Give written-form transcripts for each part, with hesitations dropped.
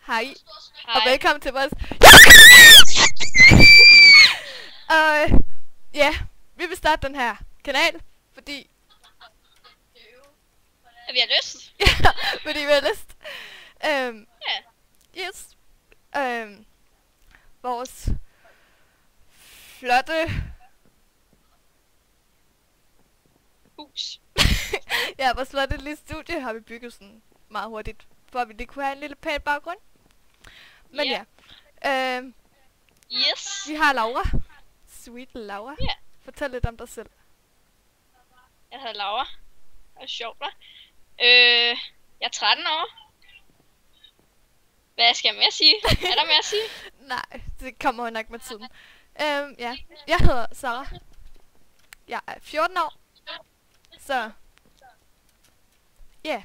Hej, og Hej. velkommen til vores... Ja, vi vil starte den her kanal, fordi... Vi har lyst. Ja, fordi vi har lyst. Ja. Yes. Vores flotte... Hus. Ja, vores flotte lille studie har vi bygget sådan meget hurtigt, for at vi lige kunne have en lille pæn baggrund. Men Ja. ja, Yes. vi har Laura. Sweet Laura. Ja. Fortæl lidt om dig selv. Jeg hedder Laura. Det er sjovt, hva'? Jeg er 13 år. Hvad skal jeg mere sige? Er der mere at sige? Nej, det kommer jo nok med tiden. Ja, jeg hedder Sarah. Jeg er 14 år. Så, ja.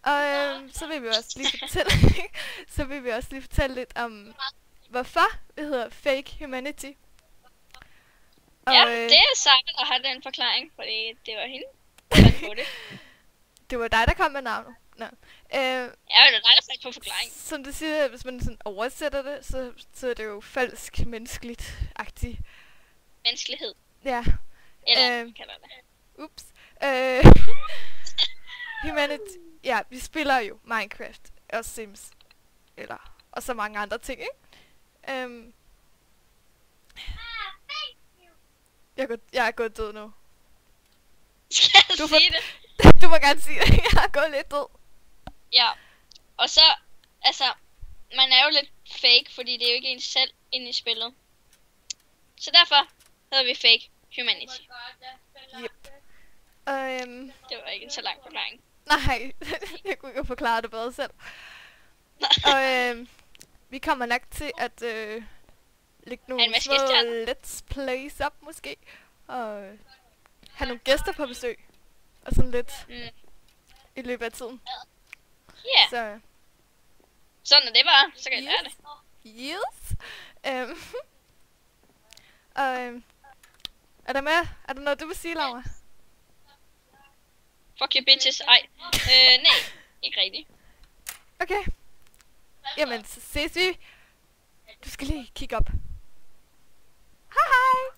Og så vil vi også lige fortælle, lidt om, hvorfor vi hedder Fake Humanity. Og, Ja, det er Sarah, der har den forklaring, fordi det var hende, der fandt på det. det var dig, der kom med navnet. Nå. Ja, det er dig, der fandt på forklaring. Som du siger, hvis man sådan oversætter det, så er det jo falsk menneskeligt-agtigt. Menneskelighed. Ja. Eller kalder det. Ups. Humanity. Ja, vi spiller jo Minecraft og Sims. Og så mange andre ting, ikke? Jeg er gået død nu. Skal jeg Du sige det? Du må gerne sige det. Jeg er gået lidt død. Ja. Og så, altså, man er jo lidt fake, fordi det er jo ikke en selv inde i spillet. Så derfor hedder vi Fake Humanity. Yep. Det var ikke en så lang forklaring. Nej, jeg kunne ikke forklare det bedre selv. Og vi kommer nok til at lægge nogle små let's plays op måske. Og have nogle gæster på besøg. Og sådan lidt i løbet af tiden. Ja. Så Sådan er det bare, så kan jeg lære det. yes. Og er der mere? Er der noget, du vil sige, Laura? Fuck you bitches. Ej. Nej, ikke rigtigt. Okay. Jamen, så ses vi. Du skal lige kigge op. Hej hej.